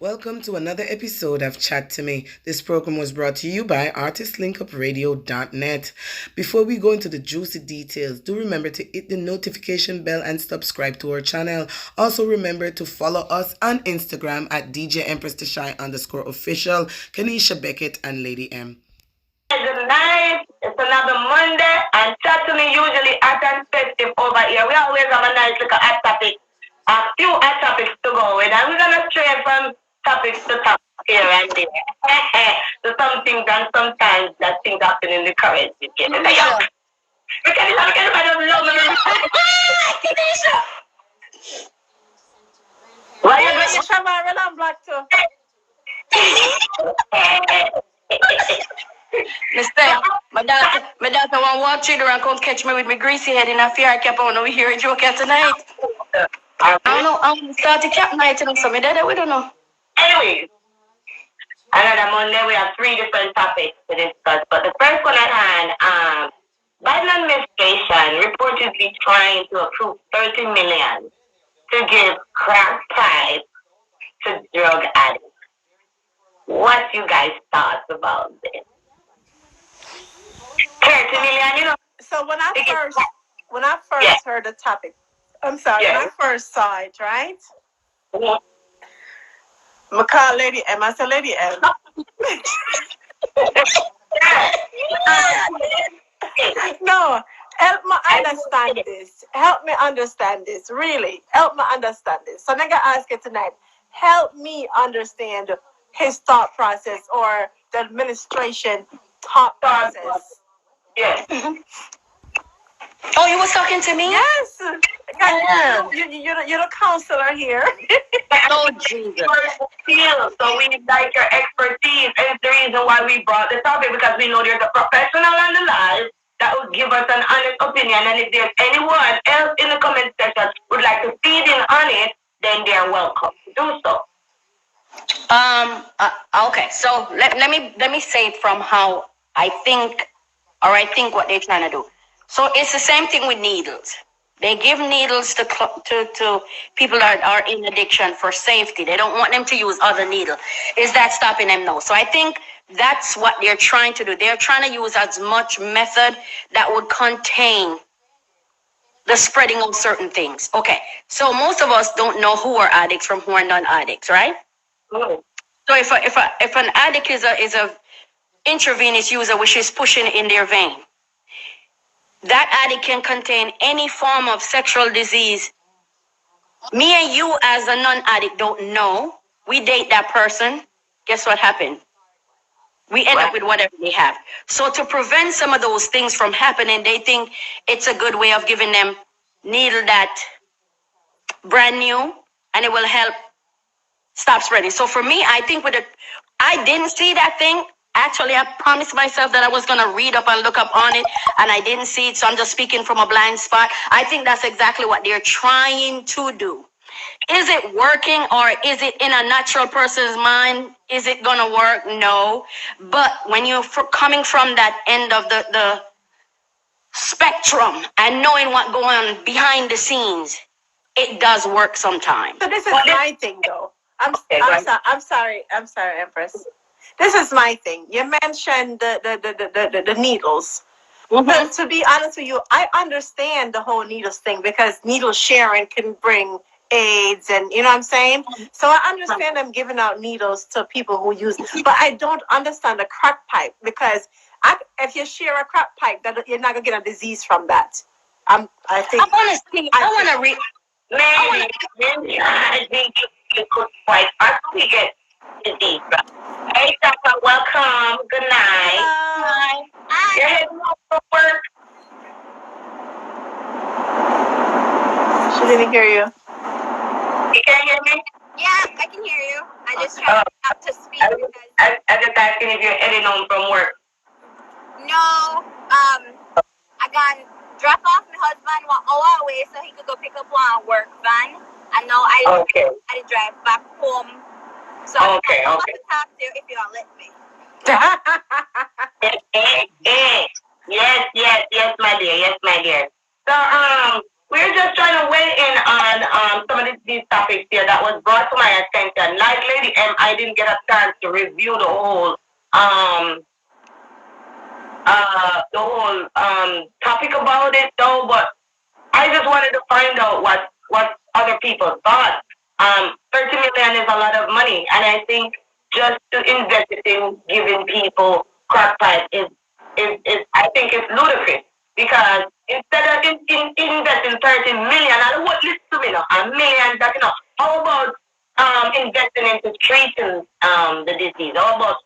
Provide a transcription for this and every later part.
Welcome to another episode of Chat to Me. This program was brought to you by artistlinkupradio.net. Before we go into the juicy details, do remember to hit the notification bell and subscribe to our channel. Also remember to follow us on Instagram at DJ Empress Tashai _official, Kanisha Beckett and Lady M. Good night. It's another Monday, and chat to me usually hot and festive over here. We always have a nice little hot topic, a few hot topics to go with, and we're gonna stray from topics to topics here and there. So some things and sometimes that things happen in the current situation. Yeah. We can everybody love me. Kinesha! Why you doing Shamara and Black too? Mister, my daughter want walk through the and come catch me with my greasy head in a fear I kept on over here in joke tonight. I don't know, I'm starting cap night and so my daddy, we don't know. Anyways, another Monday we have three different topics to discuss. But the first one at hand, Biden administration reportedly trying to approve 30 million to give crack pipe to drug addicts. What you guys thought about this? 30 million, you know. So when I first heard the topic, when I first saw it, right? Mhm. I call Lady M. I said, Lady M. No, help me understand this. Help me understand this. Really, help me understand this. So I'm going to ask you tonight, help me understand his thought process or the administration thought process. Yes. Oh, you was talking to me? Yes. You're the counselor here. Oh, Jesus. So we like your expertise, and it's the reason why we brought the topic, because we know there's a professional on the live that will give us an honest opinion, and if there's anyone else in the comment section would like to feed in on it, then they're welcome to do so. Okay, so let me say it from how I think what they're trying to do. So it's the same thing with needles. They give needles to people that are in addiction for safety. They don't want them to use other needles. Is that stopping them? No. So I think that's what they're trying to do. They're trying to use as much method that would contain the spreading of certain things. Okay, so most of us don't know who are addicts from who are non-addicts, right? Oh. So if an addict is a intravenous user, which is pushing in their vein, that addict can contain any form of sexual disease. Me and you as a non-addict don't know. We date that person. Guess what happened? We end up with whatever they have. So to prevent some of those things from happening, they think it's a good way of giving them needle that brand new, and it will help stop spreading. So for me, I think I didn't see that thing. Actually, I promised myself that I was going to read up and look up on it, and I didn't see it, so I'm just speaking from a blind spot. I think that's exactly what they're trying to do. Is it working, or is it in a natural person's mind? Is it going to work? No. But when you're coming from that end of the spectrum and knowing what's going on behind the scenes, it does work sometimes. So this is my thing, though. I'm sorry, Empress. This is my thing. You mentioned the needles. Mm-hmm. But to be honest with you, I understand the whole needles thing, because needle sharing can bring AIDS, and you know what I'm saying? So I understand them giving out needles to people who use it. But I don't understand the crack pipe, because if you share a crack pipe, that you're not going to get a disease from that. I think you could quite possibly get disease. Hey, Papa, welcome. Good night. Hi. You're heading home from work. She didn't hear you. You can hear me? Yeah, I can hear you. I just tried up to speak because I just asking if you're heading home from work. no, I got drop off my husband 1 hour away so he could go pick up one work van, and now I drive back home. So I want to talk to you if you don't let me. Yes, my dear. Yes, my dear. So, we're just trying to weigh in on some of these topics here that was brought to my attention. Like Lady M, I didn't get a chance to review the whole topic about it though, but I just wanted to find out what other people thought. 30 million is a lot of money, and I think just to invest it in giving people crack pipe is I think it's ludicrous, because instead of investing 30 million, I don't want listen to me now, $1 million, that how about investing into treating the disease? How about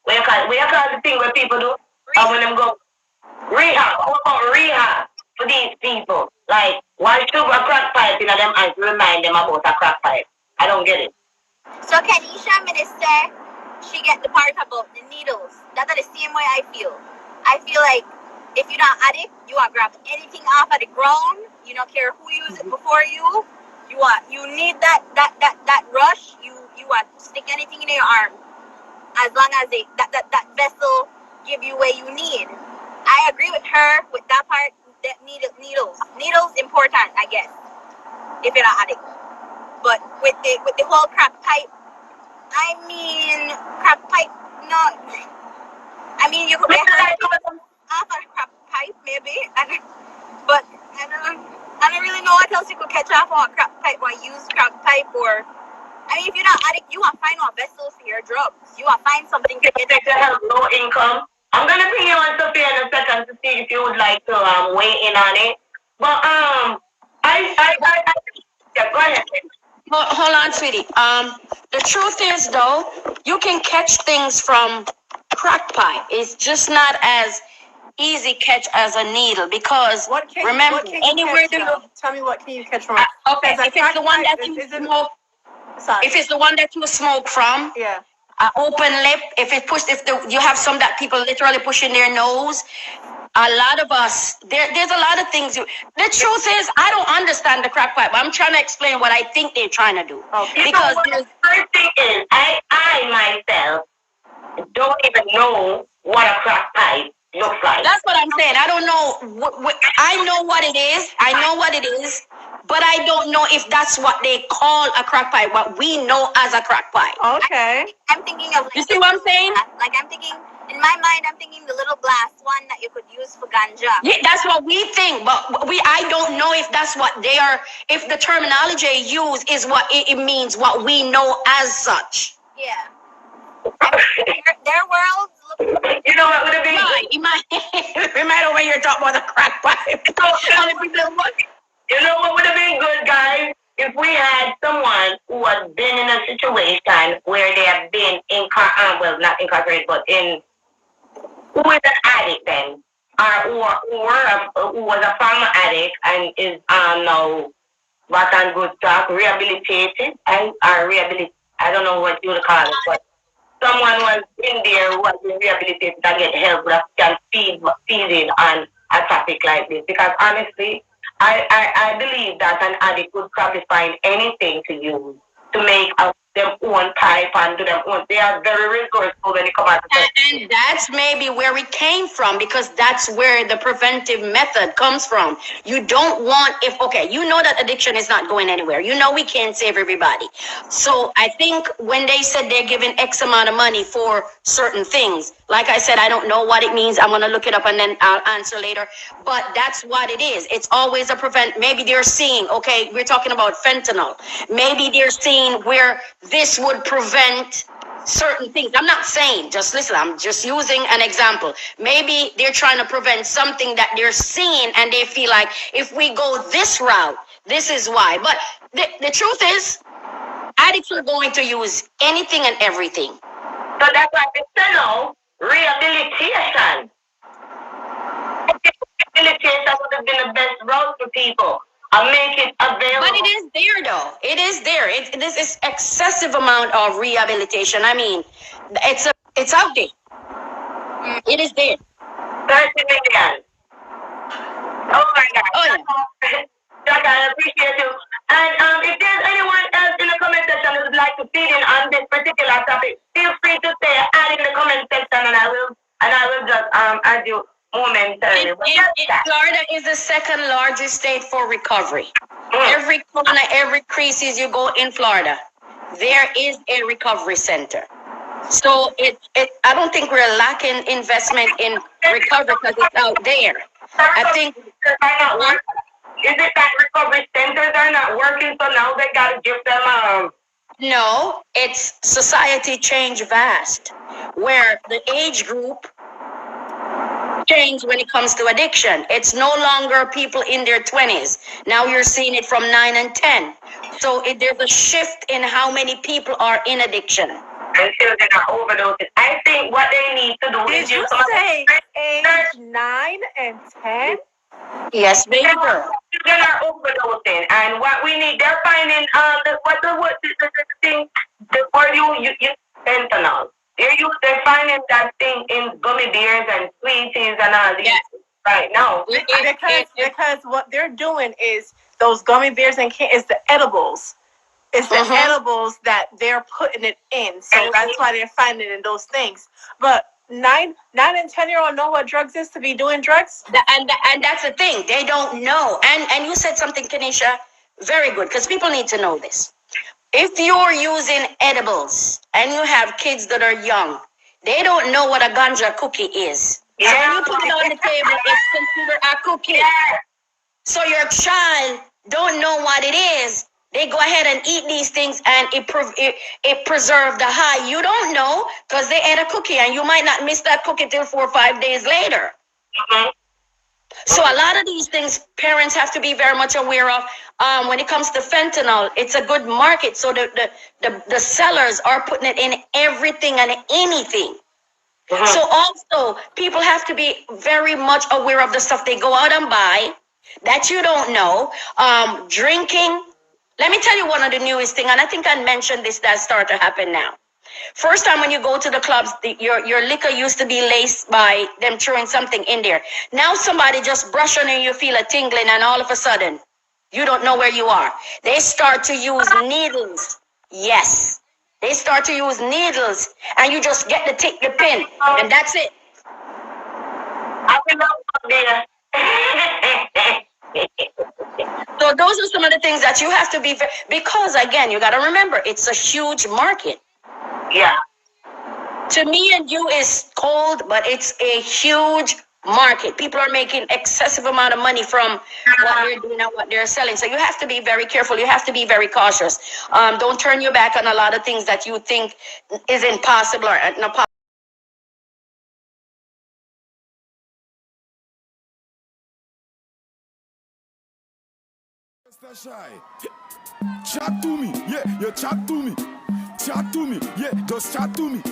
what you call the thing where people do when them go rehab? How about rehab for these people? Like, why sugar crack pipe in them eyes remind them about a crack pipe? I don't get it. So Kenisha Minister, she get the part about the needles. That's the same way I feel. I feel like if you're not addict, you want to grab anything off of the ground. You don't care who used it before you. You need that rush. You want to stick anything in your arm, as long as that vessel give you what you need. I agree with her with that part. That needles important, I guess, if you're not addict. But with the whole crack pipe, I mean, crack pipe, no. I mean, you could get hurt off a crack pipe, maybe. But I don't really know what else you could catch off on a crack pipe or use crack pipe. Or, I mean, if you're not addict, you want to find more vessels for your drugs. You want to find something to get to help low income. I'm gonna bring you on Sophia in a second to see if you would like to weigh in on it. But yeah, go ahead. Hold on, sweetie. The truth is, though, you can catch things from crack pipe. It's just not as easy catch as a needle, because remember, anywhere you look. Tell me, what can you catch from? Okay, if it's the one that you smoke, if it's the one that you smoke from, yeah. Open lip. If you have some that people literally push in their nose. A lot of us, there's a lot of things. The truth is, I don't understand the crack pipe. I'm trying to explain what I think they're trying to do. Okay. Because the first thing is, I myself don't even know what a crack pipe looks like. That's what I'm saying. I don't know. I know what it is. I know what it is. But I don't know if that's what they call a crack pipe, what we know as a crack pipe. Okay. I'm thinking of, like, you see what I'm saying? Like, I'm thinking, in my mind, I'm thinking the little glass one that you could use for ganja. Yeah, that's what we think, but I don't know if that's what they are, if the terminology they use is what it means, what we know as such. Yeah. Their worlds look. You know what would have been? You might over here talk about the crack pipe. You know what would have been good, guys? If we had someone who has been in a situation where they have been not incarcerated, but who is an addict then, or who was a former addict and is now back on good track, rehabilitated, I don't know what you would call it, but someone was in there who has been rehabilitated and get help that can feed in on a topic like this. Because honestly, I believe that an addict could probably find anything to use to make them own pipe and do them own. They are very resourceful when it comes out. And that's maybe where it came from, because that's where the preventive method comes from. You don't want, you know that addiction is not going anywhere. You know we can't save everybody. So I think when they said they're giving X amount of money for certain things, like I said, I don't know what it means. I'm going to look it up and then I'll answer later. But that's what it is. It's always a maybe they're seeing, we're talking about fentanyl. Maybe they're seeing where this would prevent certain things. I'm not saying, just listen, I'm just using an example. Maybe they're trying to prevent something that they're seeing and they feel like if we go this route, this is why. But the truth is, addicts are going to use anything and everything. So that's why we say no, rehabilitation. Rehabilitation would have been the best route for people. I'll make it available. But it is there, though. It is there. This is excessive amount of rehabilitation. I mean, it's out there. It is there. 30 million. Oh my God. Oh yeah. Jack, I appreciate you. And if there's anyone else in the comment section who would like to feed in on this particular topic, feel free to say add in the comment section, and I will just add you moment Florida is the second largest state for recovery. Every corner, every creases you go in Florida, there is a recovery center. So I don't think we're lacking investment in recovery because it's out there. I think. Is it that recovery centers are not working, so now they gotta give them No, it's society change vast, where the age group change when it comes to addiction. It's no longer people in their 20s. Now you're seeing it from 9 and 10. So there's a shift in how many people are in addiction. And children are overdosing. I think what they need to do is... Did you say age 9 and 10? Yes, baby. Children are overdosing, and what we need, they're finding the thing, the word you fentanyl. They're finding that thing in gummy bears and sweeties and all these right now. Because what they're doing is those gummy bears and is the edibles. It's the edibles that they're putting it in, so that's why they're finding it in those things. But 9 and 10-year-old know what drugs is to be doing drugs, and that's the thing, they don't know. And you said something, Kanisha, very good, because people need to know this. If you're using edibles and you have kids that are young, they don't know what a ganja cookie is. So when you put it on the table, it's considered a cookie. So your child don't know what it is. They go ahead and eat these things, and it preserves the high. You don't know because they ate a cookie, and you might not miss that cookie till 4 or 5 days later. So a lot of these things parents have to be very much aware of. When it comes to fentanyl, it's a good market. So the sellers are putting it in everything and anything. So also people have to be very much aware of the stuff they go out and buy that you don't know. Drinking. Let me tell you one of the newest thing, and I think I mentioned this, that start to happen now. First time when you go to the clubs, your liquor used to be laced by them throwing something in there. Now somebody just brush on you, you feel a tingling, and all of a sudden, you don't know where you are. They start to use needles. Yes. They start to use needles, and you just get to take the pin, and that's it. I will not there. So those are some of the things that you have to be, because again, you got to remember, it's a huge market. Yeah. To me and you is cold, but it's a huge market. People are making excessive amount of money from what they're doing and what they're selling. So you have to be very careful. You have to be very cautious. Don't turn your back on a lot of things that you think is impossible or not. Chat to me, yeah, you chat to me. Chat to me, yeah, just chat to me.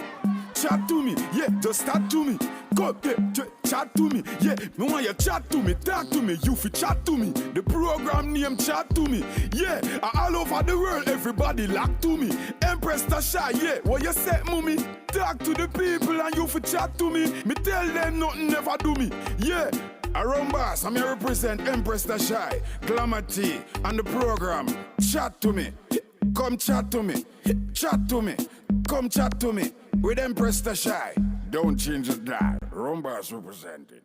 Chat to me, yeah, just chat to me. Go, yeah, chat to me, yeah. Me want you chat to me, talk to me. You fi chat to me. The program name chat to me, yeah. All over the world, everybody lock to me. Empress Tasha, yeah. What you say, mommy? Talk to the people and you fi chat to me. Me tell them nothing never do me, yeah. Around boss, I'm here represent Empress Tasha, Glamour T, and the program. Chat to me. Come chat to me. Chat to me. Come chat to me. With Empress Tasha. Don't change the dial. Rumbas representing.